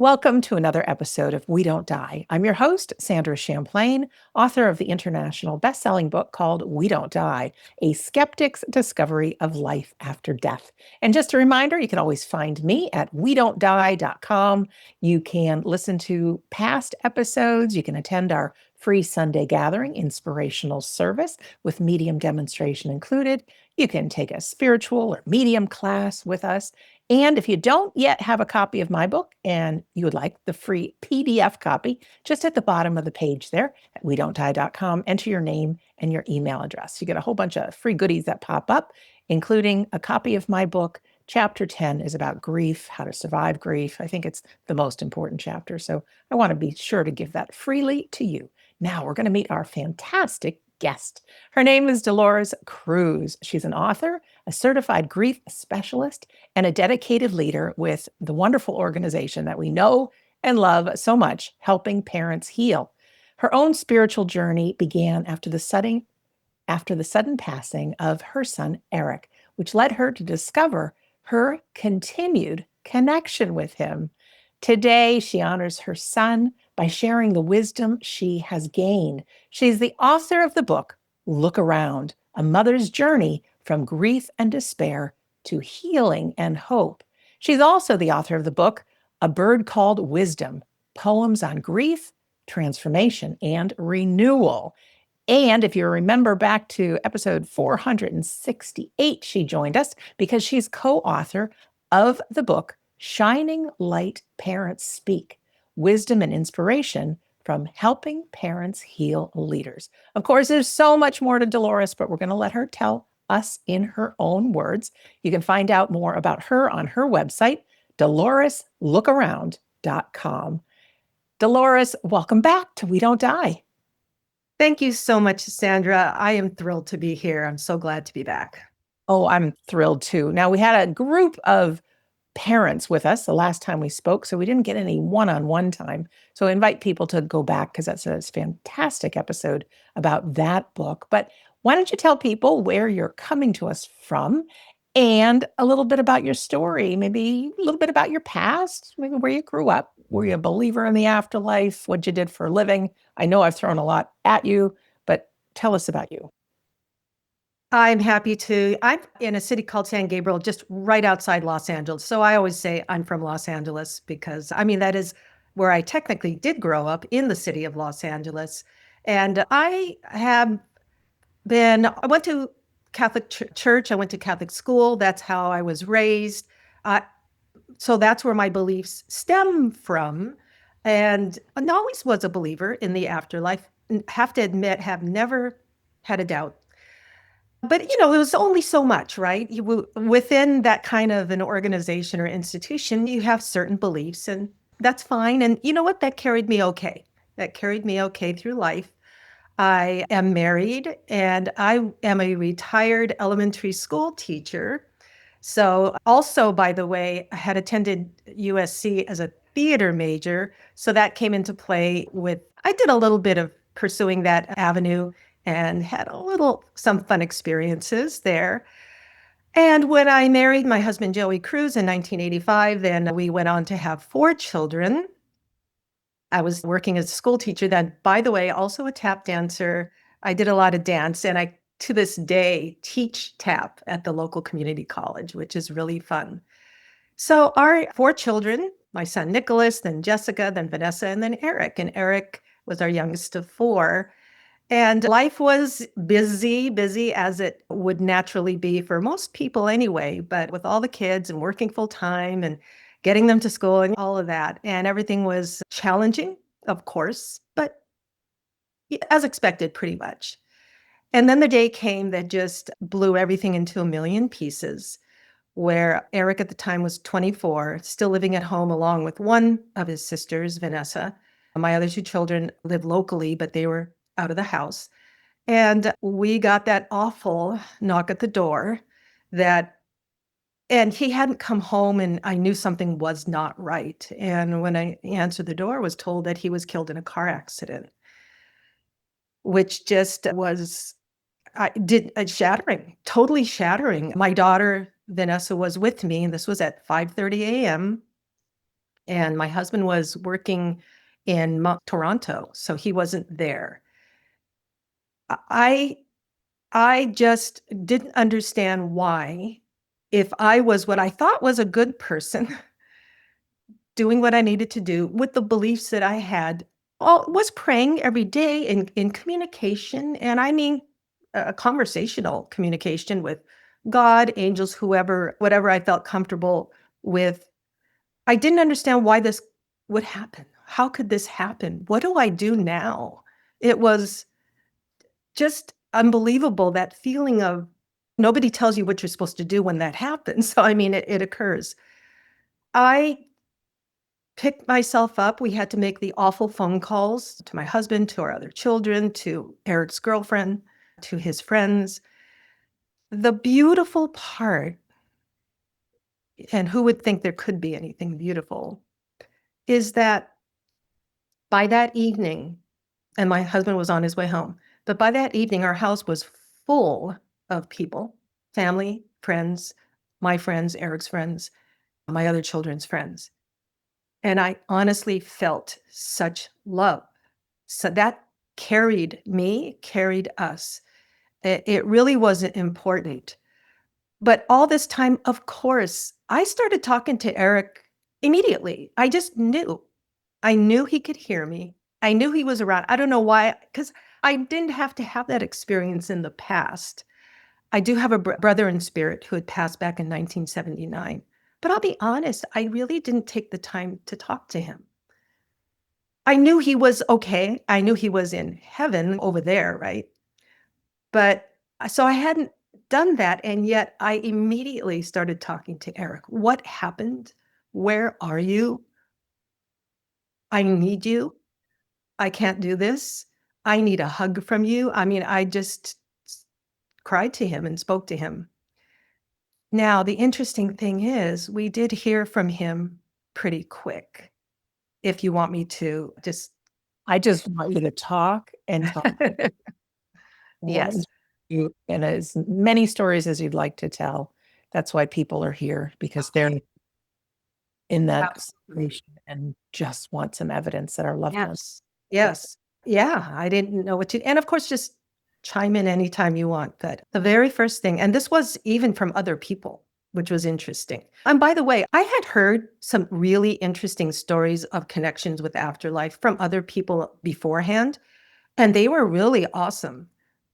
Welcome to another episode of We Don't Die. I'm your host, Sandra Champlain, author of the international best-selling book called We Don't Die, A Skeptic's Discovery of Life After Death. And just a reminder, you can always find me at wedon'tdie.com. You can listen to past episodes. You can attend our free Sunday gathering, inspirational service with medium demonstration included. You can take a spiritual or medium class with us. And if you don't yet have a copy of my book and you would like the free PDF copy, just at the bottom of the page there at wedon'tdie.com, enter your name and your email address. You get a whole bunch of free goodies that pop up, including a copy of my book. Chapter 10 is about grief, how to survive grief. I think it's the most important chapter. So I want to be sure to give that freely to you. Now we're going to meet our fantastic guest. Her name is Dolores Cruz. She's an author, a certified grief specialist, and a dedicated leader with the wonderful organization that we know and love so much, Helping Parents Heal. Her own spiritual journey began after the sudden passing of her son, Eric, which led her to discover her continued connection with him. Today, she honors her son by sharing the wisdom she has gained. She's the author of the book, Look Around, A Mother's Journey from Grief and Despair to Healing and Hope. She's also the author of the book, A Bird Called Wisdom, Poems on Grief, Transformation, and Renewal. And if you remember back to episode 468, she joined us because she's co-author of the book, Shining Light Parents Speak, Wisdom and Inspiration from Helping Parents Heal Leaders. Of course, there's so much more to Dolores, but we're going to let her tell us in her own words. You can find out more about her on her website, DoloresLookAround.com. Dolores, welcome back to We Don't Die. Thank you so much, Sandra. I am thrilled to be here. I'm so glad to be back. Oh, I'm thrilled too. Now, we had a group of parents with us the last time we spoke, so we didn't get any one-on-one time. So I invite people to go back because that's a fantastic episode about that book. But why don't you tell people where you're coming to us from and a little bit about your story, maybe a little bit about your past, maybe where you grew up. Were you a believer in the afterlife? What you did for a living? I know I've thrown a lot at you, but tell us about you. I'm happy to. I'm in a city called San Gabriel, just right outside Los Angeles. So I always say I'm from Los Angeles because, that is where I technically did grow up, in the city of Los Angeles. And I went to Catholic church. I went to Catholic school. That's how I was raised. So that's where my beliefs stem from. And I always was a believer in the afterlife. Have to admit, have never had a doubt. But, it was only so much, right? Within that kind of an organization or institution, you have certain beliefs, and that's fine. And you know what? That carried me okay. That carried me okay through life. I am married, and I am a retired elementary school teacher. So also, by the way, I had attended USC as a theater major. So that came into play I did a little bit of pursuing that avenue and had some fun experiences there. And when I married my husband, Joey Cruz, in 1985, then we went on to have 4 children. I was working as a school teacher then, by the way, also a tap dancer. I did a lot of dance, and I, to this day, teach tap at the local community college, which is really fun. So our 4 children, my son Nicholas, then Jessica, then Vanessa, and then Eric. And Eric was our youngest of 4. And life was busy as it would naturally be for most people anyway, but with all the kids and working full time and getting them to school and all of that. And everything was challenging, of course, but as expected, pretty much. And then the day came that just blew everything into a million pieces, where Eric at the time was 24, still living at home along with one of his sisters, Vanessa. My other 2 children lived locally, but they were out of the house. And we got that awful knock at the door and he hadn't come home, and I knew something was not right. And when I answered the door, I was told that he was killed in a car accident, which just was shattering, totally shattering. My daughter, Vanessa, was with me, and this was at 5:30 a.m. And my husband was working in Toronto, so he wasn't there. I I just didn't understand why, if I was what I thought was a good person, doing what I needed to do with the beliefs that I had, all was praying every day in communication, and I mean, a conversational communication with God, angels, whoever, whatever I felt comfortable with. I didn't understand why this would happen. How could this happen? What do I do now? It was just unbelievable, that feeling of nobody tells you what you're supposed to do when that happens. So, I mean, it occurs. I picked myself up. We had to make the awful phone calls to my husband, to our other children, to Eric's girlfriend, to his friends. The beautiful part, and who would think there could be anything beautiful, is that by that evening, and my husband was on his way home, but by that evening, our house was full of people, family, friends, my friends, Eric's friends, my other children's friends. And I honestly felt such love. So that carried me, carried us. It really wasn't important. But all this time, of course, I started talking to Eric immediately. I just knew. I knew he could hear me. I knew he was around. I don't know why, because I didn't have to have that experience in the past. I do have a brother in spirit who had passed back in 1979. But I'll be honest, I really didn't take the time to talk to him. I knew he was okay. I knew he was in heaven over there, right? But so I hadn't done that. And yet I immediately started talking to Eric. What happened? Where are you? I need you. I can't do this. I need a hug from you. I mean, I just cried to him and spoke to him. Now, the interesting thing is, we did hear from him pretty quick. If you want me to just. I just want you to talk and talk. Yes. You and as many stories as you'd like to tell. That's why people are here, because they're in that situation and just want some evidence that our loved ones. Yes. Yes. Yeah. I didn't know what to, and of course, just chime in anytime you want. But the very first thing, and this was even from other people, which was interesting. And by the way, I had heard some really interesting stories of connections with afterlife from other people beforehand, and they were really awesome.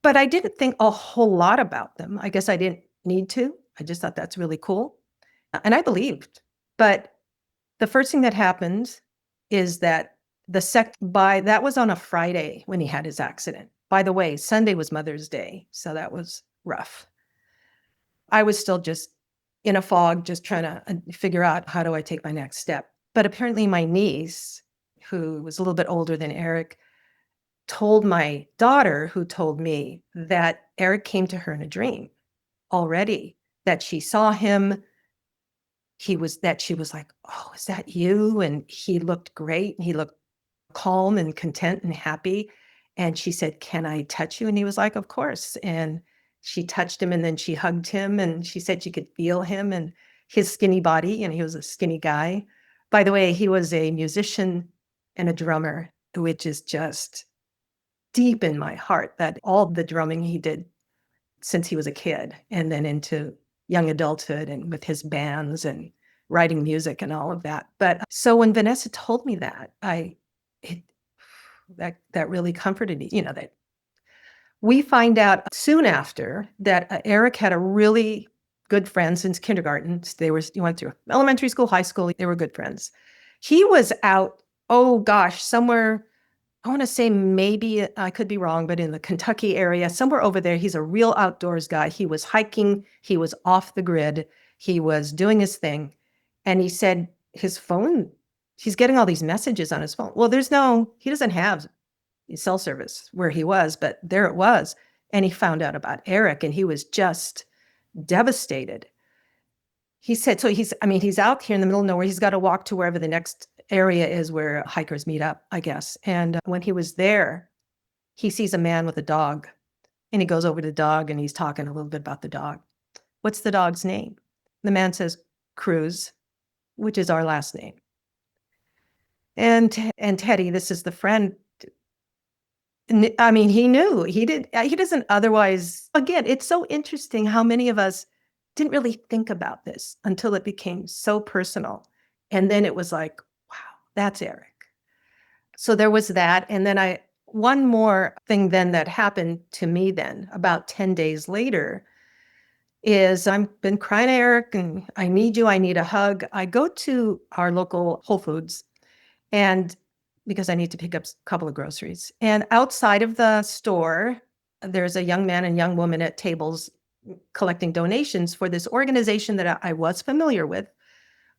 But I didn't think a whole lot about them. I guess I didn't need to. I just thought that's really cool. And I believed. But the first thing that happened is that that was on a Friday when he had his accident. By the way, Sunday was Mother's Day, so that was rough. I was still just in a fog, just trying to figure out, how do I take my next step? But apparently my niece, who was a little bit older than Eric, told my daughter, who told me, that Eric came to her in a dream already, that she saw him. She was like, "Oh, is that you?" And he looked great. He looked calm and content and happy. And she said, "Can I touch you?" And he was like, "Of course." And she touched him, and then she hugged him, and she said she could feel him and his skinny body, and he was a skinny guy. By the way, he was a musician and a drummer, which is just deep in my heart, that all the drumming he did since he was a kid and then into young adulthood and with his bands and writing music and all of that. But so when Vanessa told me that, it that really comforted me, that we find out soon after that Eric had a really good friend since kindergarten. He went through elementary school, high school. They were good friends. He was out, oh gosh, somewhere, I want to say, maybe I could be wrong, but in the Kentucky area, somewhere over there. He's a real outdoors guy. He was hiking. He was off the grid. He was doing his thing. And he said his phone, he's getting all these messages on his phone. Well, he doesn't have cell service where he was, but there it was. And he found out about Eric, and he was just devastated. He said, so he's out here in the middle of nowhere. He's got to walk to wherever the next area is where hikers meet up, I guess. And when he was there, he sees a man with a dog, and he goes over to the dog, and he's talking a little bit about the dog. What's the dog's name? The man says, Cruz, which is our last name. And Teddy, this is the friend. I mean, he knew. He doesn't otherwise. Again, it's so interesting how many of us didn't really think about this until it became so personal. And then it was like, wow, that's Eric. So there was that. And then one more thing then that happened to me then about 10 days later is I've been crying to Eric and I need you. I need a hug. I go to our local Whole Foods and because I need to pick up a couple of groceries. And outside of the store, there's a young man and young woman at tables collecting donations for this organization that I was familiar with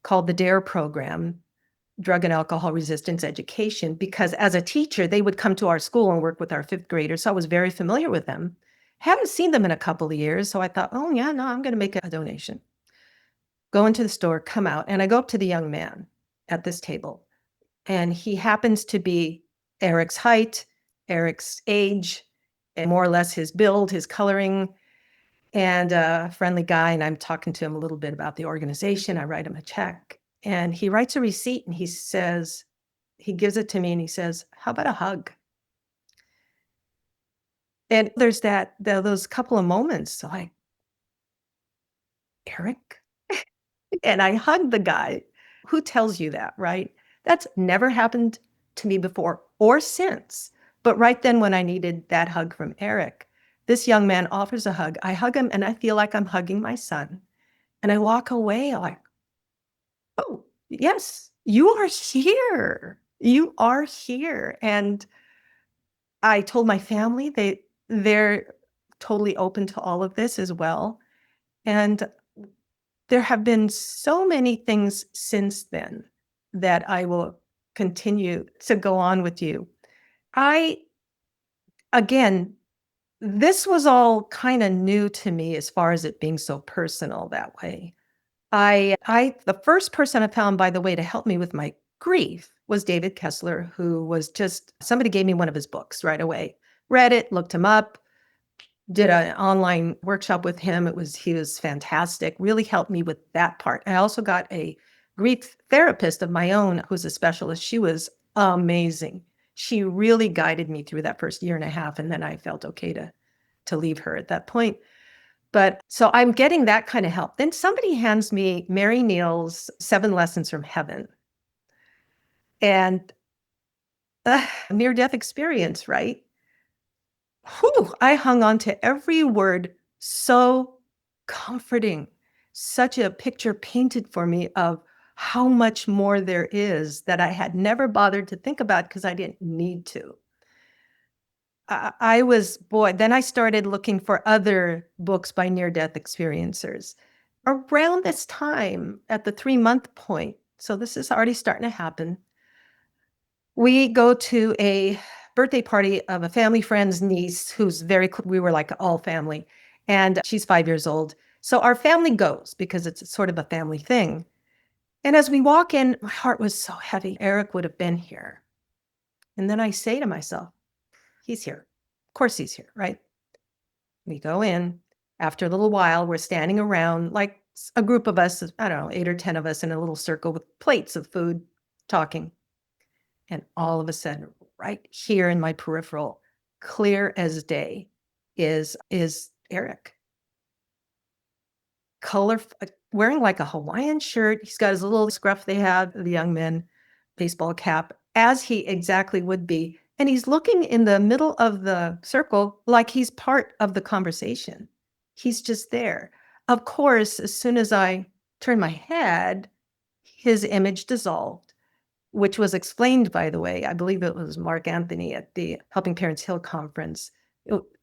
called the DARE program, Drug and Alcohol Resistance Education, because as a teacher, they would come to our school and work with our fifth graders. So I was very familiar with them. Haven't seen them in a couple of years. So I thought, oh, yeah, no, I'm going to make a donation. Go into the store, come out, and I go up to the young man at this table. And he happens to be Eric's height, Eric's age, and more or less his build, his coloring, and a friendly guy. And I'm talking to him a little bit about the organization. I write him a check. And he writes a receipt and he gives it to me and he says, how about a hug? And there's those couple of moments like, Eric? And I hugged the guy. Who tells you that, right? That's never happened to me before or since. But right then, when I needed that hug from Eric, this young man offers a hug. I hug him and I feel like I'm hugging my son. And I walk away like, oh, yes, you are here. You are here. And I told my family they're totally open to all of this as well. And there have been so many things since then that I will continue to go on with you. Again, this was all kind of new to me as far as it being so personal that way. The first person I found, by the way, to help me with my grief was David Kessler, who was somebody gave me one of his books right away, read it, looked him up, did an online workshop with him. He was fantastic, really helped me with that part. I also got a grief therapist of my own who's a specialist. She was amazing. She really guided me through that first year and a half, and then I felt okay to leave her at that point. But so I'm getting that kind of help. Then somebody hands me Mary Neal's 7 Lessons from Heaven. And near-death experience, right? Whew, I hung on to every word. So comforting. Such a picture painted for me of how much more there is that I had never bothered to think about because I didn't need to. Then I started looking for other books by near-death experiencers. Around this time, at the 3-month point, so this is already starting to happen, we go to a birthday party of a family friend's niece who's we were like all family, and she's 5 years old. So our family goes because it's sort of a family thing. And as we walk in, my heart was so heavy. Eric would have been here. And then I say to myself, he's here. Of course he's here, right? We go in. After a little while, we're standing around like a group of us, I don't know, 8 or 10 of us in a little circle with plates of food, talking. And all of a sudden, right here in my peripheral, clear as day, is Eric. Wearing like a Hawaiian shirt. He's got his little scruff they have, the young men, baseball cap, as he exactly would be. And he's looking in the middle of the circle like he's part of the conversation. He's just there. Of course, as soon as I turned my head, his image dissolved, which was explained, by the way, I believe it was Mark Anthony at the Helping Parents Hill conference.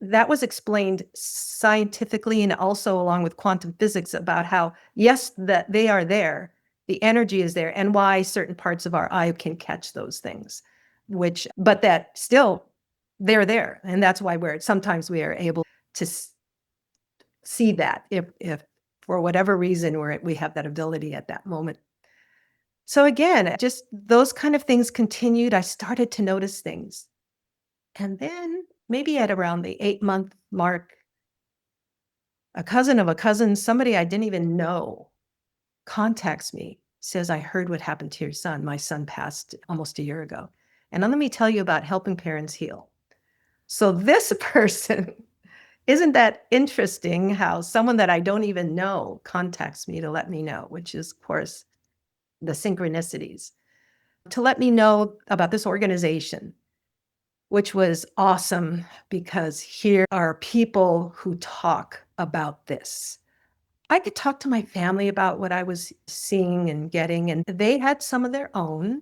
That was explained scientifically and also along with quantum physics about how, yes, that they are there, the energy is there, and why certain parts of our eye can catch those things, but that still they're there. And that's why sometimes we are able to see that if for whatever reason we have that ability at that moment. So again, just those kind of things continued. I started to notice things. And then maybe at around the 8-month mark, a cousin of a cousin, somebody I didn't even know, contacts me, says, I heard what happened to your son. My son passed almost a year ago. And let me tell you about helping parents heal. So this person, isn't that interesting how someone that I don't even know contacts me to let me know, which is, of course, the synchronicities, to let me know about this organization, which was awesome because here are people who talk about this. I could talk to my family about what I was seeing and getting, and they had some of their own.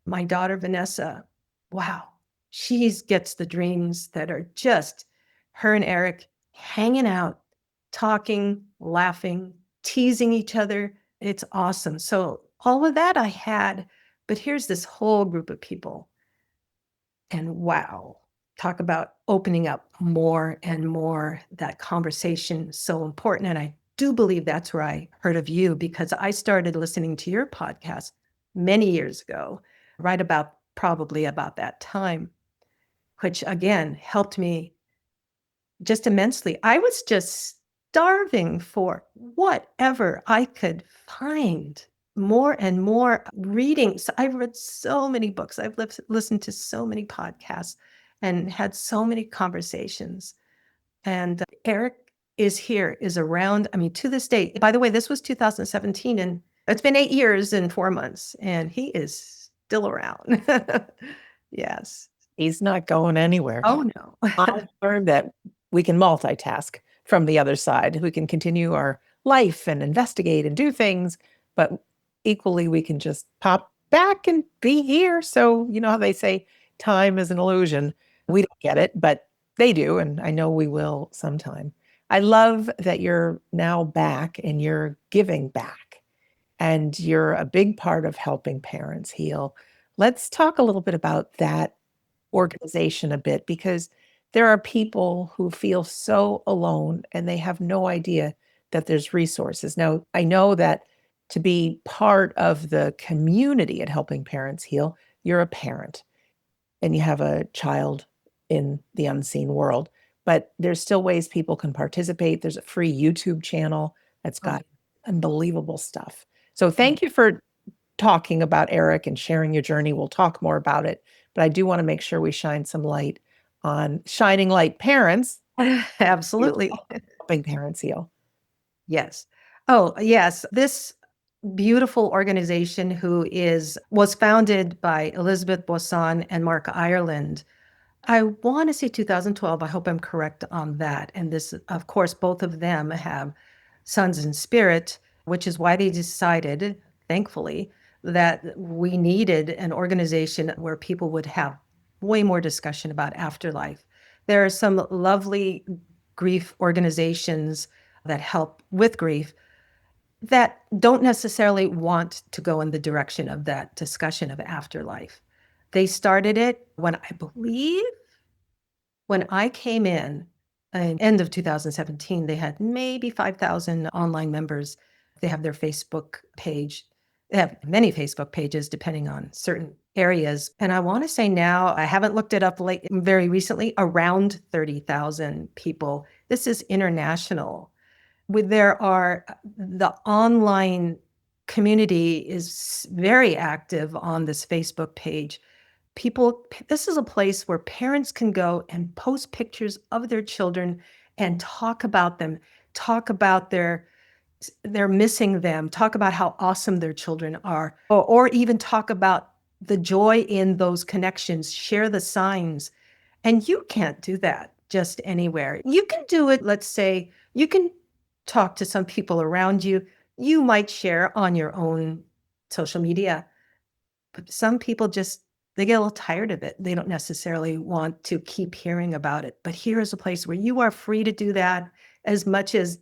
My daughter, Vanessa, wow, she gets the dreams that are just her and Eric hanging out, talking, laughing, teasing each other. It's awesome. So, all of that I had, but here's this whole group of people. And wow, talk about opening up more and more. That conversation is so important. And I do believe that's where I heard of you, because I started listening to your podcast many years ago, right about probably about that time, which again helped me just immensely. I was just starving for whatever I could find, more and more reading. So I've read so many books. I've listened to so many podcasts and had so many conversations. And Eric is here, is around. I mean, to this day, by the way, this was 2017, and it's been 8 years and 4 months, and he is still around. Yes. He's not going anywhere. Oh, no. I've learned that we can multitask from the other side. We can continue our life and investigate and do things, but equally we can just pop back and be here. So, you know how they say time is an illusion. We don't get it, but they do. And I know we will sometime. I love that you're now back and you're giving back and you're a big part of helping parents heal. Let's talk a little bit about that organization a bit, because there are people who feel so alone and they have no idea that there's resources. Now, I know that to be part of the community at Helping Parents Heal, you're a parent and you have a child in the unseen world, but there's still ways people can participate. There's a free YouTube channel that's got unbelievable stuff. So thank you for talking about Eric and sharing your journey. We'll talk more about it, but I do want to make sure we shine some light on Shining Light Parents, Absolutely. helping parents heal. Yes. Oh, yes. This beautiful organization was founded by Elizabeth Bosson and Mark Ireland. I want to say 2012. I hope I'm correct on that. And this, of course, both of them have sons in spirit, which is why they decided, thankfully, that we needed an organization where people would have way more discussion about afterlife. There are some lovely grief organizations that help with grief that don't necessarily want to go in the direction of that discussion of afterlife. They started it when I came in end of 2017, they had maybe 5,000 online members. They have their Facebook page. They have many Facebook pages depending on certain areas. And I want to say now, I haven't looked it up very recently, around 30,000 people. This is international. The online community is very active on this Facebook page. This is a place where parents can go and post pictures of their children and talk about them, talk about they're missing them, talk about how awesome their children are, or even talk about the joy in those connections, share the signs. And you can't do that just anywhere. You can do it, let's say, you can talk to some people around you. You might share on your own social media, but some people they get a little tired of it. They don't necessarily want to keep hearing about it. But here is a place where you are free to do that as much as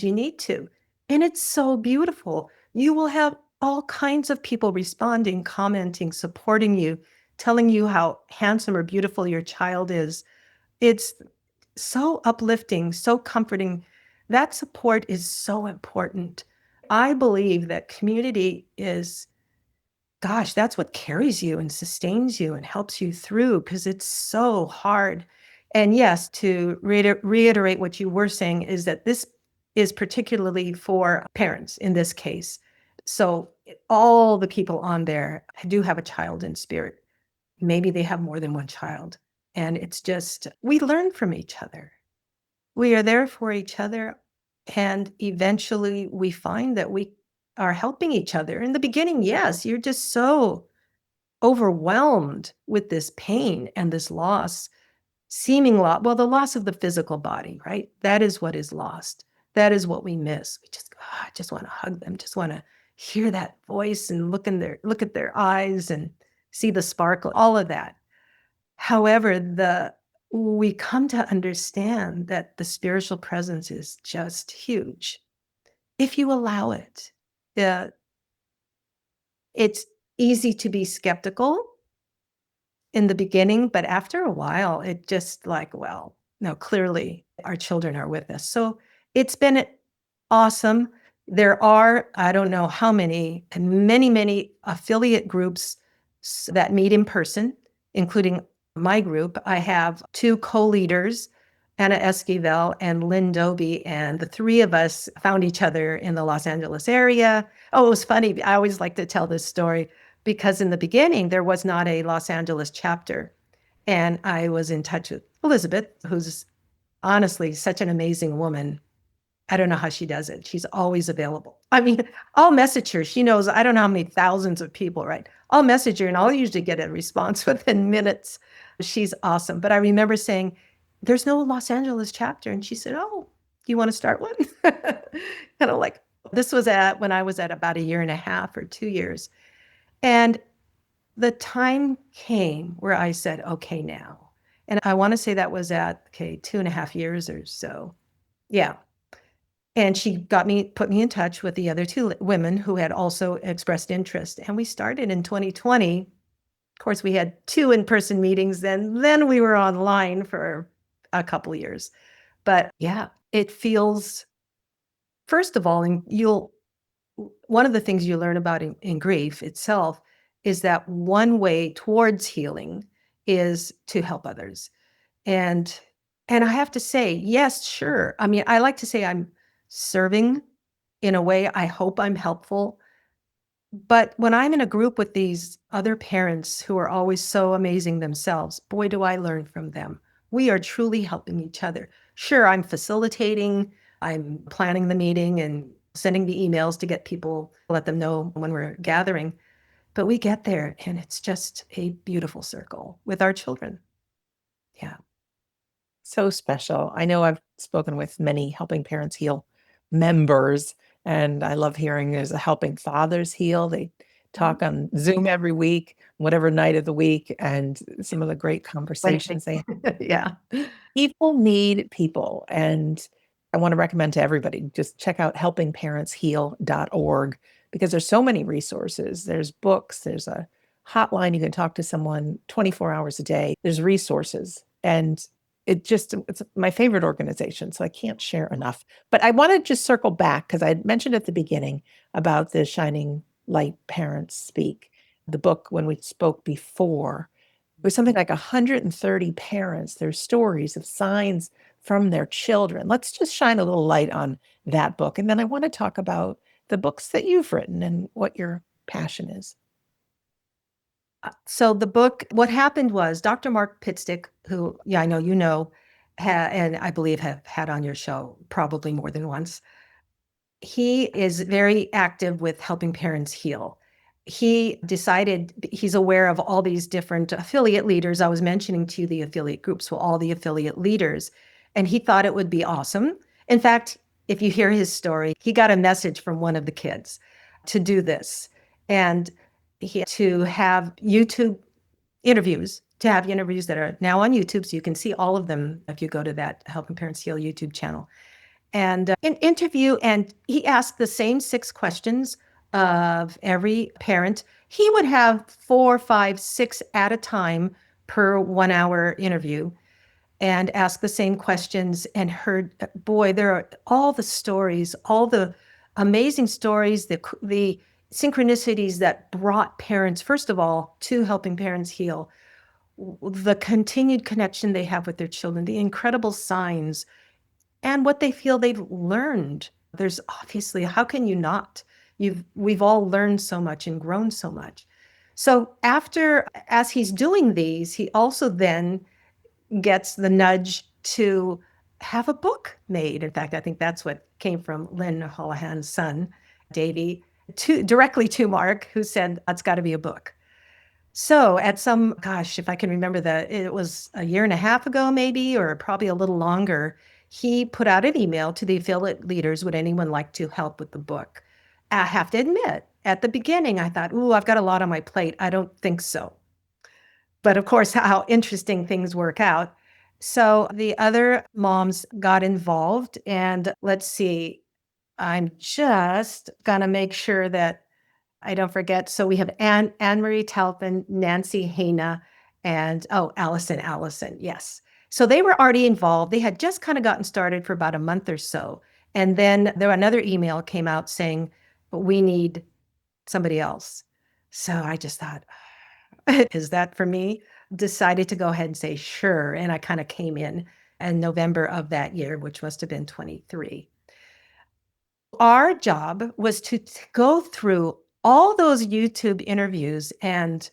you need to. And it's so beautiful. You will have all kinds of people responding, commenting, supporting you, telling you how handsome or beautiful your child is. It's so uplifting, so comforting. That support is so important. I believe that community is, gosh, that's what carries you and sustains you and helps you through, because it's so hard. And yes, to reiterate what you were saying, is that this is particularly for parents in this case. So all the people on there do have a child in spirit. Maybe they have more than one child. And it's just, we learn from each other. We are there for each other. And eventually we find that we are helping each other. In the beginning, yes, you're just so overwhelmed with this pain and this loss, seeming loss. Well, the loss of the physical body, right? That is what is lost. That is what we miss. We just, I just want to hug them, just want to hear that voice and look at their eyes and see the sparkle, all of that. However, we come to understand that the spiritual presence is just huge if you allow it. Uh, it's easy to be skeptical in the beginning, but after a while, it just like, well, no, clearly our children are with us. So it's been awesome. There are, I don't know how many, many affiliate groups that meet in person, including my group. I have two co-leaders, Anna Esquivel and Lynn Doby, and the three of us found each other in the Los Angeles area. Oh, it was funny. I always like to tell this story because in the beginning, there was not a Los Angeles chapter. And I was in touch with Elizabeth, who's honestly such an amazing woman. I don't know how she does it. She's always available. I mean, I'll message her. She knows I don't know how many thousands of people, right? I'll message her and I'll usually get a response within minutes. She's awesome. But I remember saying, there's no Los Angeles chapter. And she said, oh, you want to start one? Kind of like, this was when I was at about 1.5 or 2 years. And the time came where I said, okay, now. And I want to say that was at, 2.5 years or so. Yeah. And she put me in touch with the other two women who had also expressed interest. And we started in 2020. Of course, we had 2 in-person meetings, then we were online for a couple of years. But yeah, it feels, first of all, and one of the things you learn about in grief itself is that one way towards healing is to help others. And I have to say, yes, sure. I mean, I like to say I'm serving in a way. I hope I'm helpful. But when I'm in a group with these other parents who are always so amazing themselves, boy, do I learn from them. We are truly helping each other. Sure, I'm facilitating, I'm planning the meeting and sending the emails to get people, let them know when we're gathering. But we get there and it's just a beautiful circle with our children. Yeah. So special. I know I've spoken with many Helping Parents Heal members, and I love hearing there's a Helping Fathers Heal. They talk on Zoom every week, whatever night of the week, and some of the great conversations they have. Yeah. People need people, and I want to recommend to everybody, just check out helpingparentsheal.org because there's so many resources. There's books, there's a hotline you can talk to someone 24 hours a day. There's resources, and it's my favorite organization, so I can't share enough. But I want to just circle back because I had mentioned at the beginning about the Shining Light Parents Speak, the book when we spoke before. It was something like 130 parents, their stories of signs from their children. Let's just shine a little light on that book. And then I want to talk about the books that you've written and what your passion is. So the book, what happened was Dr. Mark Pitstick, who, yeah, I know you know, and I believe have had on your show probably more than once. He is very active with helping parents heal. He decided he's aware of all these different affiliate leaders. I was mentioning to you the affiliate groups, so all the affiliate leaders, and he thought it would be awesome. In fact, if you hear his story, he got a message from one of the kids to do this. And to have interviews, to have interviews that are now on YouTube. So you can see all of them if you go to that Helping Parents Heal YouTube channel. And an interview, and he asked the same 6 questions of every parent. He would have 4, 5, 6 at a time per 1-hour interview and ask the same questions and heard, boy, there are all the stories, all the amazing stories, the synchronicities that brought parents, first of all, to Helping Parents Heal, the continued connection they have with their children, the incredible signs, and what they feel they've learned. There's obviously, how can you not? we've all learned so much and grown so much. So as he's doing these, he also then gets the nudge to have a book made. In fact, I think that's what came from Lynn Holohan's son, Davey, directly to Mark, who said, it's got to be a book. So gosh, if I can remember it was a year and a half ago, maybe, or probably a little longer, he put out an email to the affiliate leaders. Would anyone like to help with the book? I have to admit, at the beginning, I thought, ooh, I've got a lot on my plate. I don't think so. But of course, how interesting things work out. So the other moms got involved. And let's see, I'm just going to make sure that I don't forget. So we have Anne-Marie Talpin, Nancy Hana, and Allison. Yes. So they were already involved. They had just kind of gotten started for about a month or so. And then another email came out saying, we need somebody else. So I just thought, is that for me? Decided to go ahead and say, sure. And I kind of came in November of that year, which must have been 23. Our job was to go through all those YouTube interviews and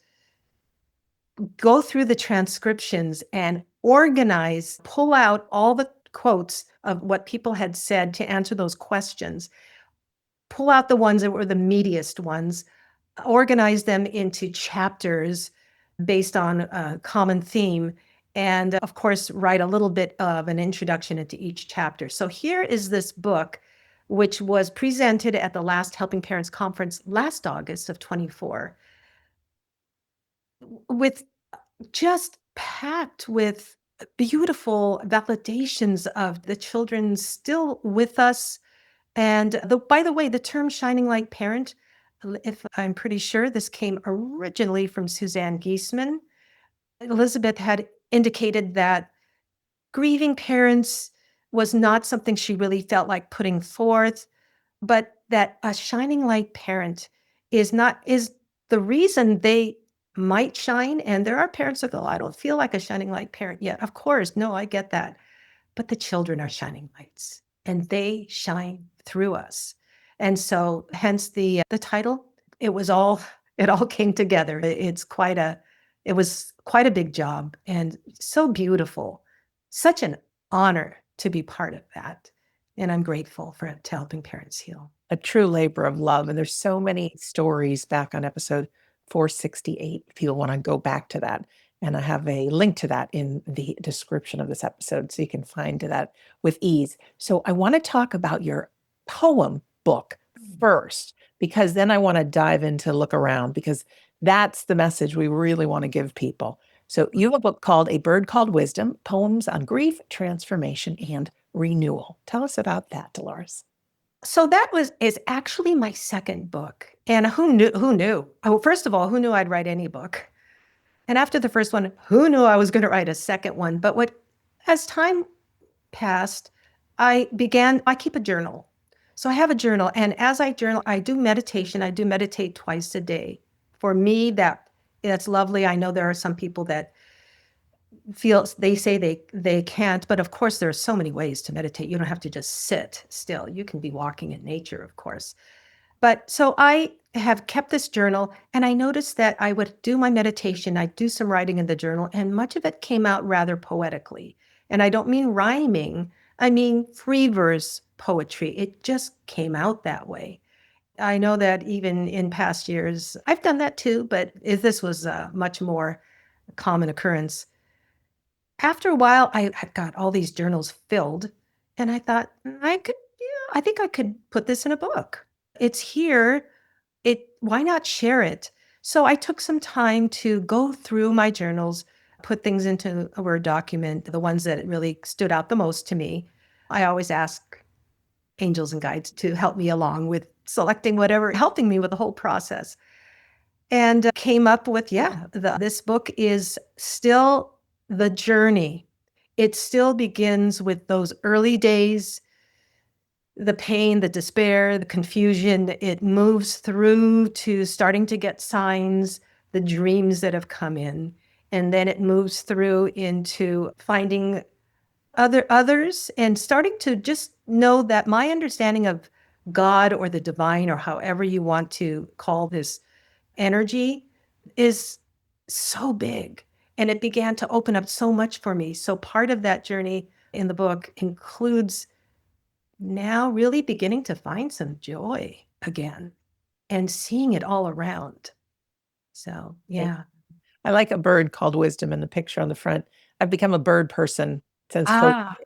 go through the transcriptions and organize, pull out all the quotes of what people had said to answer those questions, pull out the ones that were the meatiest ones, organize them into chapters based on a common theme, and of course, write a little bit of an introduction into each chapter. So here is this book, which was presented at the last Helping Parents Conference last August of 24, with just packed with beautiful validations of the children still with us. And by the way, the term shining light parent, if I'm pretty sure this came originally from Suzanne Giesemann. Elizabeth had indicated that grieving parents was not something she really felt like putting forth, but that a shining light parent is the reason they might shine. And there are parents that go, I don't feel like a shining light parent yet. Of course, no, I get that. But the children are shining lights and they shine through us. And so hence the title, it all came together. It was quite a big job and so beautiful. Such an honor to be part of that. And I'm grateful to Helping Parents Heal. A true labor of love. And there's so many stories back on episode 468, if you'll want to go back to that. And I have a link to that in the description of this episode, so you can find that with ease. So I want to talk about your poem book first, because then I want to dive into Look Around, because that's the message we really want to give people. So you have a book called A Bird Called Wisdom, Poems on Grief, Transformation, and Renewal. Tell us about that, Dolores. So that is actually my second book. And who knew? Oh, first of all, who knew I'd write any book? And after the first one, who knew I was going to write a second one? But as time passed, I keep a journal. So I have a journal. And as I journal, I do meditation. I do meditate twice a day. For me, that's lovely. I know there are some people that they say they can't, but of course there are so many ways to meditate. You don't have to just sit still. You can be walking in nature, of course. But so I have kept this journal, and I noticed that I would do my meditation, I'd do some writing in the journal, and much of it came out rather poetically. And I don't mean rhyming, I mean free verse poetry. It just came out that way. I know that even in past years, I've done that too, but this was a much more common occurrence. After a while, I got all these journals filled, and I thought, I think I could put this in a book. It's here. Why not share it? So I took some time to go through my journals, put things into a Word document, the ones that really stood out the most to me. I always ask angels and guides to help me along with selecting whatever, helping me with the whole process. And came up with, this book is still the journey. It still begins with those early days, the pain, the despair, the confusion. It moves through to starting to get signs, the dreams that have come in. And then it moves through into finding others and starting to just know that my understanding of God or the divine, or however you want to call this energy, is so big. And it began to open up so much for me. So part of that journey in the book includes now really beginning to find some joy again and seeing it all around. So, yeah. I like a bird called Wisdom in the picture on the front. I've become a bird person since COVID, Ah,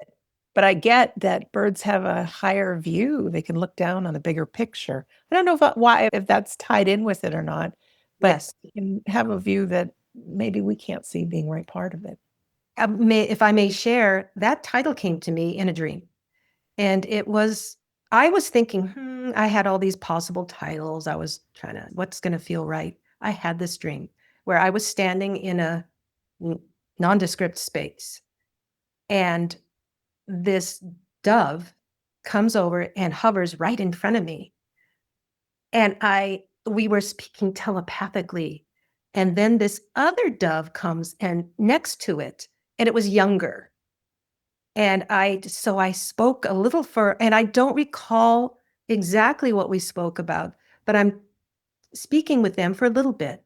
but I get that birds have a higher view. They can look down on a bigger picture. I don't know why, if that's tied in with it or not, but yes. they can have a view that maybe we can't see being right part of it. If I may share, that title came to me in a dream. And I was thinking, I had all these possible titles. I was trying to, what's going to feel right? I had this dream where I was standing in a nondescript space, and this dove comes over and hovers right in front of me. And we were speaking telepathically. And then this other dove comes and next to it, and it was younger. And so I spoke a little and I don't recall exactly what we spoke about, but I'm speaking with them for a little bit.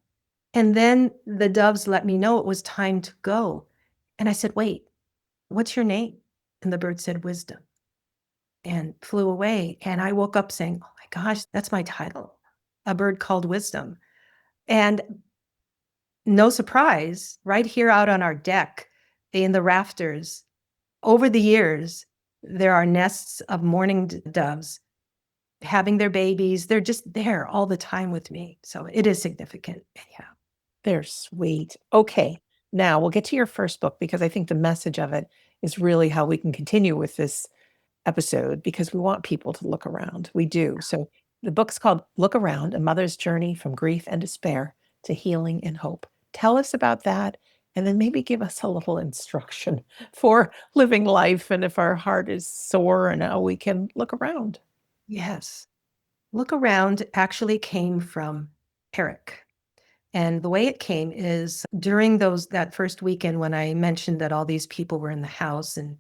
And then the doves let me know it was time to go. And I said, wait, what's your name? And the bird said, Wisdom, and flew away. And I woke up saying, oh my gosh, that's my title, a bird called Wisdom. And no surprise, right here out on our deck in the rafters, over the years, there are nests of mourning doves having their babies. They're just there all the time with me. So it is significant. Yeah. They're sweet. Okay. Now we'll get to your first book because I think the message of it is really how we can continue with this episode because we want people to look around. We do. So the book's called Look Around, A Mother's Journey from Grief and Despair to Healing and Hope. Tell us about that and then maybe give us a little instruction for living life and if our heart is sore and how we can look around. Yes. Look Around actually came from Eric. And the way it came is during that first weekend when I mentioned that all these people were in the house, and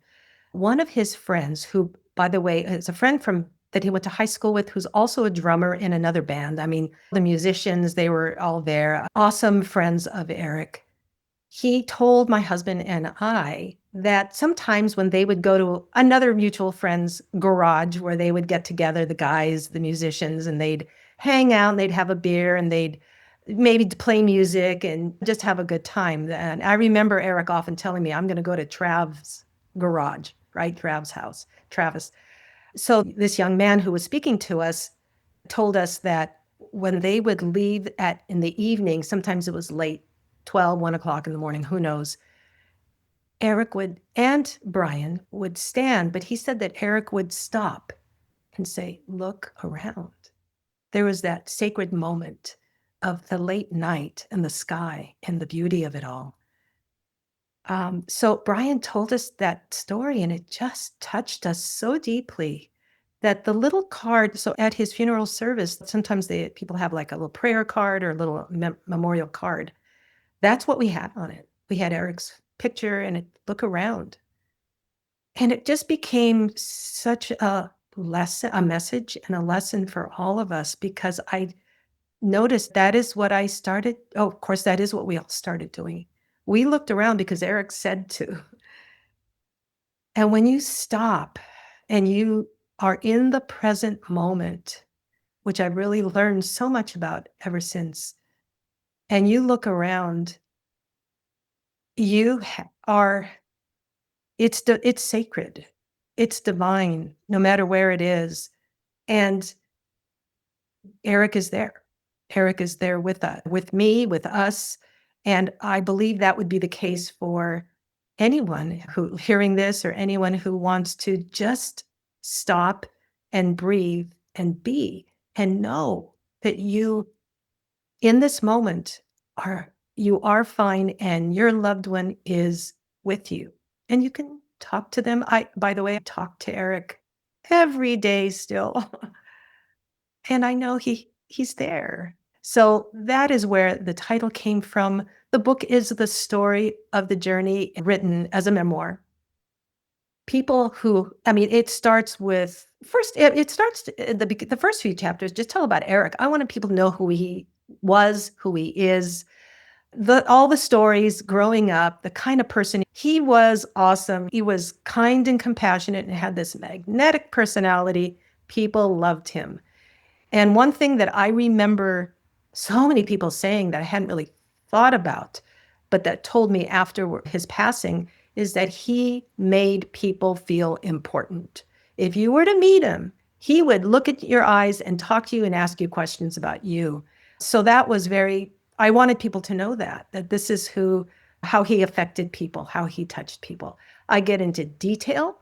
one of his friends, who, by the way, is a friend that he went to high school with, who's also a drummer in another band. I mean, the musicians, they were all there, awesome friends of Eric. He told my husband and I that sometimes when they would go to another mutual friend's garage where they would get together, the guys, the musicians, and they'd hang out and they'd have a beer and they'd maybe play music and just have a good time. And I remember Eric often telling me, I'm going to go to Trav's garage, right? Trav's house, Travis. So this young man who was speaking to us told us that when they would leave in the evening, sometimes it was late, 12, 1 o'clock in the morning, who knows, Eric and Brian would stand, but he said that Eric would stop and say, look around. There was that sacred moment of the late night and the sky and the beauty of it all. So Brian told us that story, and it just touched us so deeply that the little card, so at his funeral service, sometimes people have like a little prayer card or a little memorial card. That's what we had on it. We had Eric's picture and look around. And it just became such a lesson, a message and a lesson for all of us, because I noticed that is what I started. Oh, of course, that is what we all started doing. We looked around because Eric said to. And when you stop and you are in the present moment, which I've really learned so much about ever since, and you look around, you are, it's sacred. It's divine, no matter where it is. And Eric is there. Eric is there with me, with us. And I believe that would be the case for anyone who hearing this, or anyone who wants to just stop and breathe and be and know that you in this moment you are fine and your loved one is with you. And you can talk to them. By the way, I talk to Eric every day still. And I know he's there. So that is where the title came from. The book is the story of the journey written as a memoir. people who, I mean, it starts with first, it starts the first few chapters just tell about Eric. I wanted people to know who he was, who he is, all the stories growing up, the kind of person he was. Awesome. He was kind and compassionate and had this magnetic personality. People loved him. And one thing that I remember so many people saying that I hadn't really thought about, but that told me after his passing, is that he made people feel important. If you were to meet him, he would look at your eyes and talk to you and ask you questions about you. So that was I wanted people to know that this is how he affected people, how he touched people. I get into detail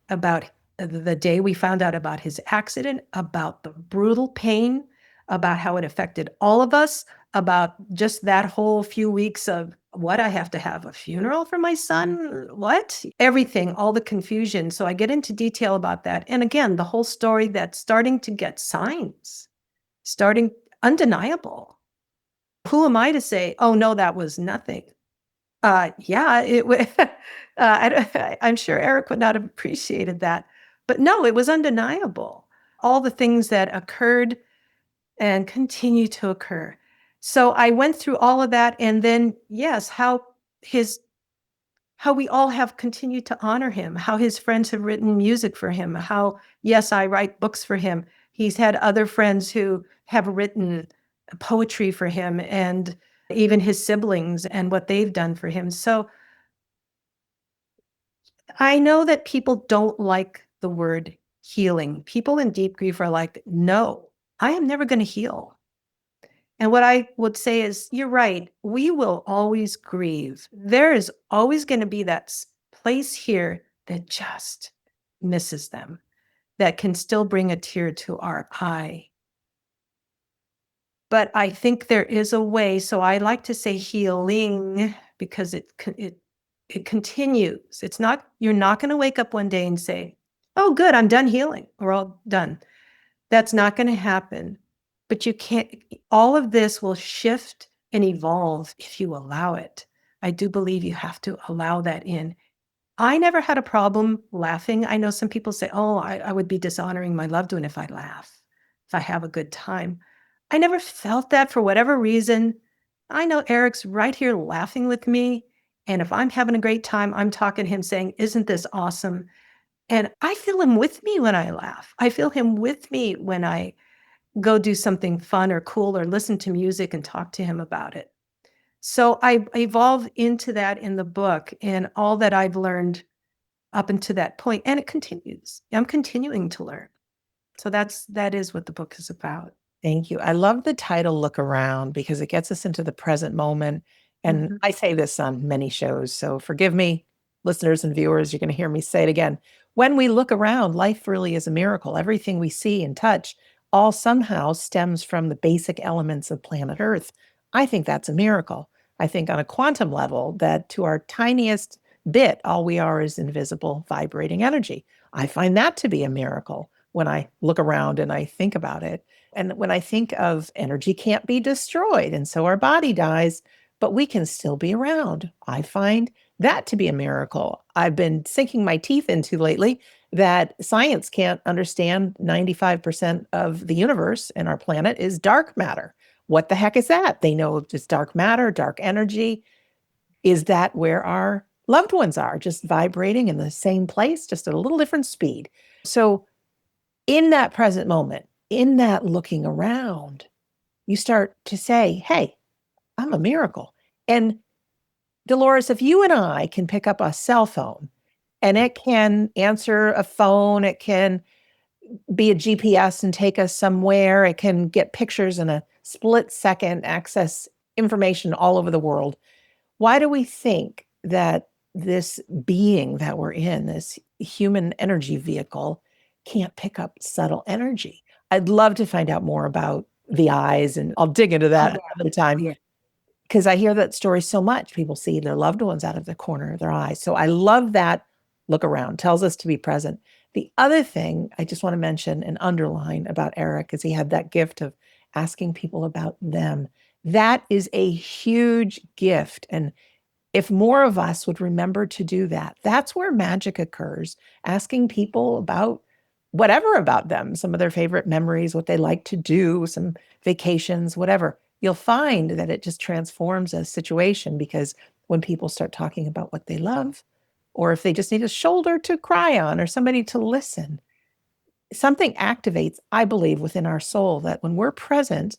about the day we found out about his accident, about the brutal pain, about how it affected all of us, about just that whole few weeks of what, I have to have a funeral for my son, what? Everything, all the confusion. So I get into detail about that. And again, the whole story that's starting to get signs, starting undeniable. Who am I to say, oh no, that was nothing? Yeah, it would. I'm sure Eric would not have appreciated that. But no, it was undeniable. All the things that occurred and continue to occur. So I went through all of that. And then, yes, how we all have continued to honor him, how his friends have written music for him, how, yes, I write books for him. He's had other friends who have written poetry for him, and even his siblings and what they've done for him. So I know that people don't like the word healing. People in deep grief are like, no, I am never going to heal. And what I would say is, you're right. We will always grieve. There is always going to be that place here that just misses them, that can still bring a tear to our eye. But I think there is a way. So I like to say healing because it continues. It's not, you're not going to wake up one day and say, oh, good, I'm done healing. We're all done. That's not going to happen. But you can't, all of this will shift and evolve if you allow it. I do believe you have to allow that in. I never had a problem laughing. I know some people say, oh, I would be dishonoring my loved one if I laugh, if I have a good time. I never felt that for whatever reason. I know Eric's right here laughing with me. And if I'm having a great time, I'm talking to him saying, isn't this awesome? And I feel him with me when I laugh. I feel him with me when I go do something fun or cool or listen to music and talk to him about it. So I evolve into that in the book and all that I've learned up until that point, and it continues. I'm continuing to learn. So that is what the book is about. Thank you. I love the title Look Around because it gets us into the present moment. And Mhm. I say this on many shows, so forgive me, listeners and viewers, you're going to hear me say it again. When we look around, life really is a miracle. Everything we see and touch all somehow stems from the basic elements of planet Earth. I think that's a miracle. I think on a quantum level that to our tiniest bit, all we are is invisible vibrating energy. I find that to be a miracle when I look around and I think about it. And when I think of energy can't be destroyed, and so our body dies, but we can still be around. I find that to be a miracle. I've been sinking my teeth into lately that science can't understand 95% of the universe and our planet is dark matter. What the heck is that? They know just dark matter, dark energy. Is that where our loved ones are, just vibrating in the same place, just at a little different speed? So in that present moment, in that looking around, you start to say, hey, I'm a miracle. And Dolores, if you and I can pick up a cell phone and it can answer a phone, it can be a GPS and take us somewhere, it can get pictures in a split second, access information all over the world. Why do we think that this being that we're in, this human energy vehicle, can't pick up subtle energy? I'd love to find out more about the eyes, and I'll dig into that another time. Yeah. Because I hear that story so much. People see their loved ones out of the corner of their eyes. So I love that look around, tells us to be present. The other thing I just want to mention and underline about Eric is he had that gift of asking people about them. That is a huge gift. And If more of us would remember to do that, that's where magic occurs. Asking people about whatever about them, some of their favorite memories, what they like to do, some vacations, whatever. You'll find that it just transforms a situation because when people start talking about what they love, or if they just need a shoulder to cry on or somebody to listen, something activates, I believe, within our soul that when we're present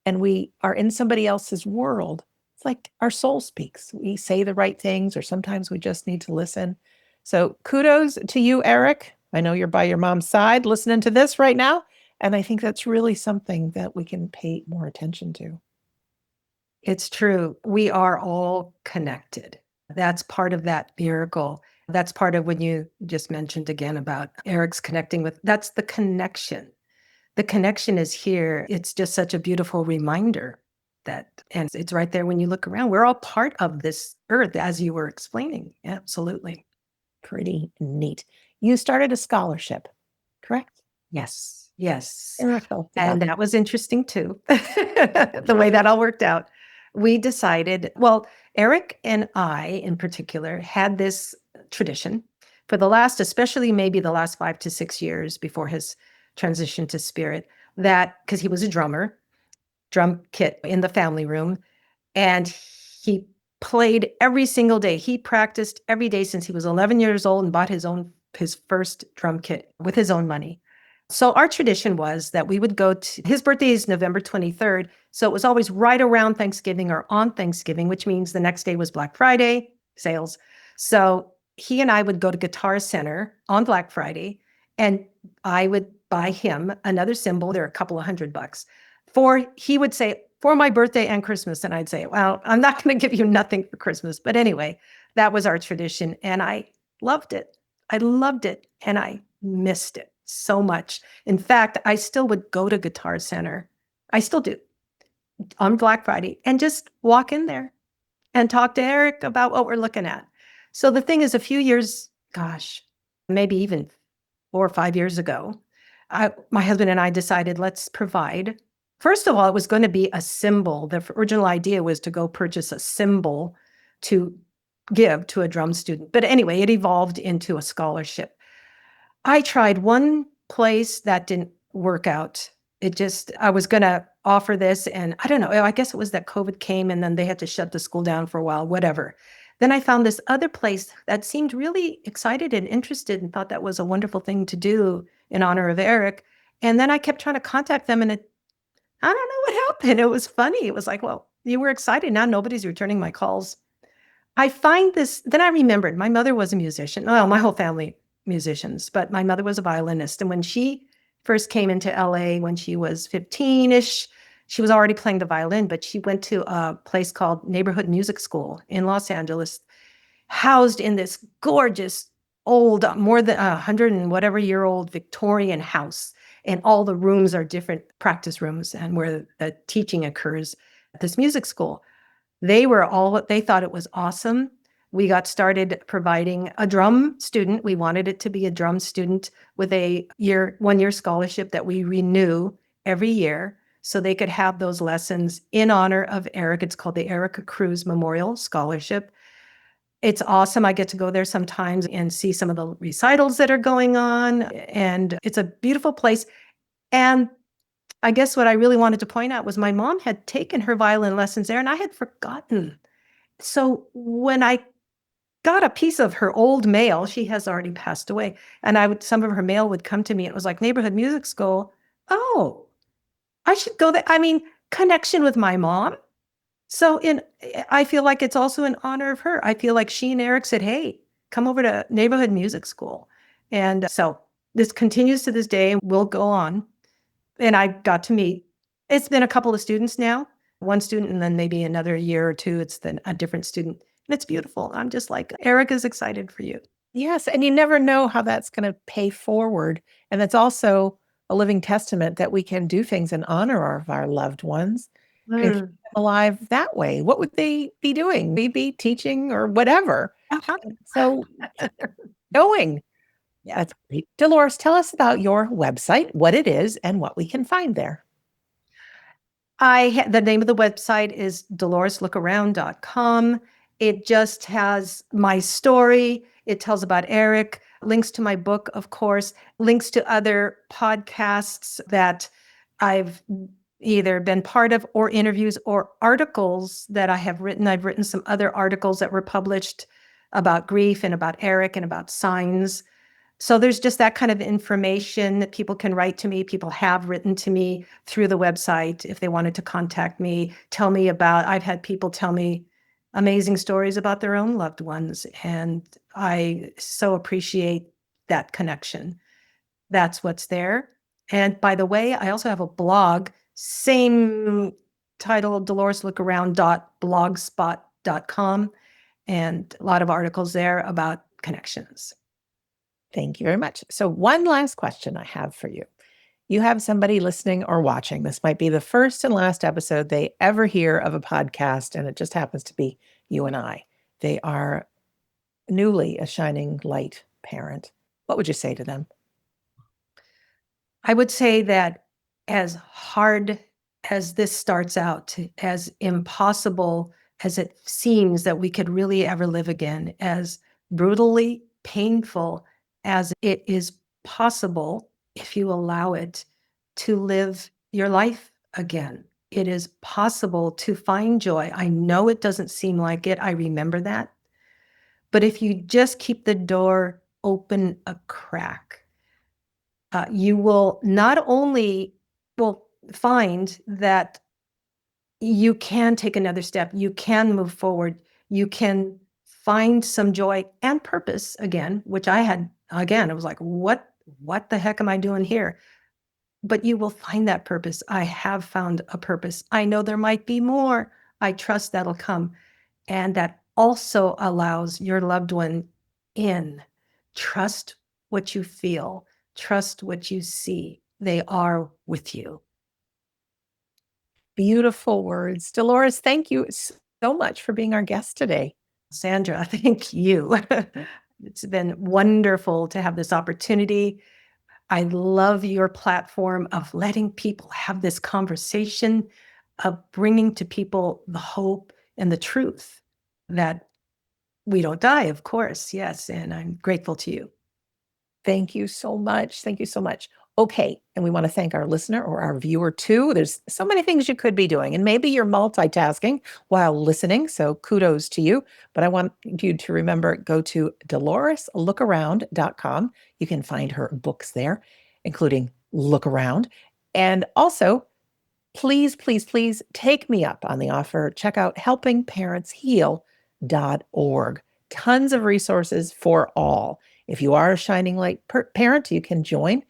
and we are in somebody else's world, it's like our soul speaks. We say the right things, or sometimes we just need to listen. So kudos to you, Eric. I know you're by your mom's side listening to this right now. And I think that's really something that we can pay more attention to. It's true. We are all connected. That's part of that miracle. That's part of when you just mentioned again about Eric's connecting with, that's the connection. The connection is here. It's just such a beautiful reminder that, and it's right there when you look around. We're all part of this earth, as you were explaining. Absolutely. Pretty neat. You started a scholarship, correct? Yes. Yes. And I felt And about that was interesting too, the way that all worked out. We decided, well, Eric and I in particular had this tradition for the last, especially maybe the last 5 to 6 years before his transition to spirit, that because he was a drummer, drum kit in the family room, and he played every single day. He practiced every day since he was 11 years old and bought his first drum kit with his own money. So our tradition was that we would go to his birthday is November 23rd. So it was always right around Thanksgiving or on Thanksgiving, which means the next day was Black Friday sales. So he and I would go to Guitar Center on Black Friday, and I would buy him another cymbal. They're a couple of $100 he would say, for my birthday and Christmas. And I'd say, well, I'm not going to give you nothing for Christmas. But anyway, that was our tradition. And I loved it. I loved it. And I missed it so much. In fact, I still would go to Guitar Center. I still do on Black Friday and just walk in there and talk to Eric about what we're looking at. So the thing is, a few years, gosh, maybe even 4 or 5 years ago, my husband and I decided let's provide. First of all, it was going to be a cymbal. The original idea was to go purchase a cymbal to give to a drum student. But anyway, it evolved into a scholarship. I tried one place that didn't work out. I was going to offer this, and I don't know, I guess it was that COVID came and then they had to shut the school down for a while, whatever. Then I found this other place that seemed really excited and interested and thought that was a wonderful thing to do in honor of Eric. And then I kept trying to contact them, and I don't know what happened. It was funny. It was like, well, you were excited. Now nobody's returning my calls. I find this, then I remembered my mother was a musician. Well, my whole family musicians, but my mother was a violinist. And when she first came into LA when she was 15-ish, she was already playing the violin, but she went to a place called Neighborhood Music School in Los Angeles, housed in this gorgeous old, more than 100 and whatever year old Victorian house. And all the rooms are different practice rooms and where the teaching occurs at this music school. They thought it was awesome. We got started providing a drum student. We wanted it to be a drum student with a 1-year scholarship that we renew every year so they could have those lessons in honor of Eric. It's called the Eric Cruz Memorial Scholarship. It's awesome. I get to go there sometimes and see some of the recitals that are going on. And it's a beautiful place. And I guess what I really wanted to point out was my mom had taken her violin lessons there and I had forgotten. So when I got a piece of her old mail, she has already passed away, and some of her mail would come to me. It was like Neighborhood Music School. Oh, I should go there. I mean, connection with my mom. So I feel like it's also in honor of her. I feel like she and Eric said, hey, come over to Neighborhood Music School. And so this continues to this day and will go on. And I got to meet, it's been a couple of students now, one student, and then maybe another year or two, it's then a different student. And it's beautiful. I'm just like, Eric is excited for you. Yes, and you never know how that's going to pay forward. And that's also a living testament that we can do things in honor of our loved ones and keep them alive that way. What would they be doing? Maybe teaching or whatever. So knowing. Yeah. That's great. Dolores, tell us about your website, what it is, and what we can find there. The name of the website is DoloresLookAround.com. It just has my story. It tells about Eric, links to my book, of course, links to other podcasts that I've either been part of, or interviews, or articles that I have written. I've written some other articles that were published about grief and about Eric and about signs. So there's just that kind of information that people can write to me. People have written to me through the website if they wanted to contact me, tell me about, I've had people tell me amazing stories about their own loved ones. And I so appreciate that connection. That's what's there. And by the way, I also have a blog, same title, doloreslookaround.blogspot.com, and a lot of articles there about connections. Thank you very much. So, one last question I have for you. You have somebody listening or watching. This might be the first and last episode they ever hear of a podcast, and it just happens to be you and I. They are newly a shining light parent. What would you say to them? I would say that as hard as this starts out, as impossible as it seems that we could really ever live again, as brutally painful as it is possible, if you allow it, to live your life again. It is possible to find joy. I know it doesn't seem like it. I remember that. But if you just keep the door open a crack, you will not only will find that you can take another step, you can move forward, you can find some joy and purpose again, which I had again. It was like, what the heck am I doing here? But you will find that purpose. I have found a purpose. I know there might be more. I trust that'll come. And that also allows your loved one in. Trust what you feel, trust what you see. They are with you. Beautiful words. Dolores, thank you so much for being our guest today. Sandra, thank you. It's been wonderful to have this opportunity. I love your platform of letting people have this conversation, of bringing to people the hope and the truth that we don't die, of course. Yes. And I'm grateful to you. Thank you so much. Thank you so much. Okay. And we want to thank our listener or our viewer too. There's so many things you could be doing, and maybe you're multitasking while listening. So kudos to you. But I want you to remember, go to doloreslookaround.com. You can find her books there, including Look Around. And also, please, please, please take me up on the offer. Check out helpingparentsheal.org. Tons of resources for all. If you are a shining light parent, you can join.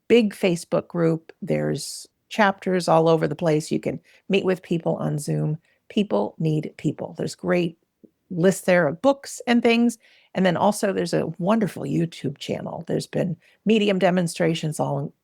Big Facebook group. There's chapters all over the place. You can meet with people on Zoom. People need people. There's great lists there of books and things. And then also there's a wonderful YouTube channel. There's been medium demonstrations all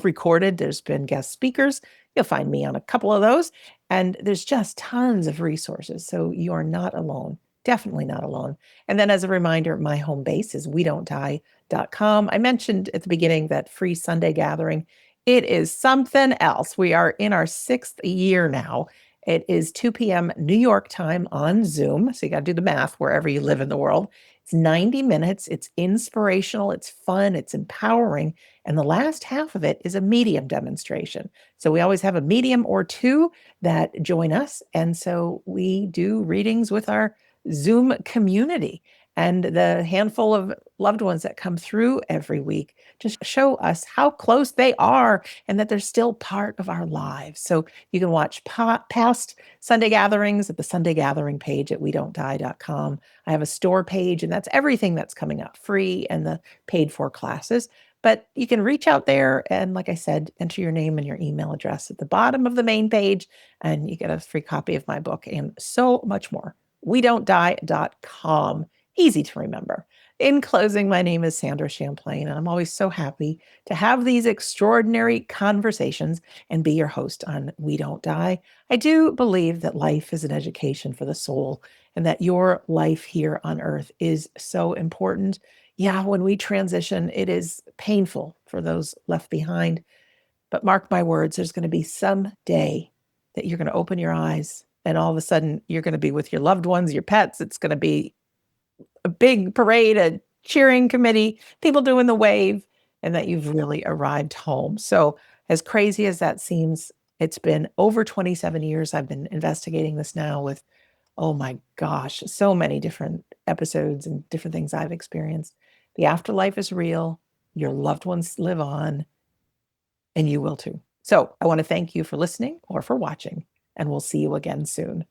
recorded. There's been guest speakers. You'll find me on a couple of those. And there's just tons of resources. So you are not alone. Definitely not alone. And then as a reminder, my home base is wedon'tdie.com. I mentioned at the beginning that free Sunday gathering. It is something else. We are in our 6th year now. It is 2 p.m. New York time on Zoom. So you got to do the math wherever you live in the world. It's 90 minutes. It's inspirational. It's fun. It's empowering. And the last half of it is a medium demonstration. So we always have a medium or two that join us. And so we do readings with our Zoom community, and the handful of loved ones that come through every week just show us how close they are and that they're still part of our lives. So you can watch past Sunday gatherings at the Sunday Gathering page at wedon'tdie.com. I have a store page, and that's everything that's coming up free and the paid for classes. But you can reach out there and, like I said, enter your name and your email address at the bottom of the main page, and you get a free copy of my book and so much more. wedon'tdie.com. Easy to remember. In closing, my name is Sandra Champlain, and I'm always so happy to have these extraordinary conversations and be your host on We Don't Die. I do believe that life is an education for the soul, and that your life here on earth is so important. Yeah, when we transition, it is painful for those left behind. But mark my words, there's going to be some day that you're going to open your eyes and all of a sudden you're going to be with your loved ones, your pets. It's going to be a big parade, a cheering committee, people doing the wave, and that you've really arrived home. So, as crazy as that seems, it's been over 27 years. I've been investigating this now with, oh my gosh, so many different episodes and different things I've experienced. The afterlife is real. Your loved ones live on, and you will too. So, I want to thank you for listening or for watching, and we'll see you again soon.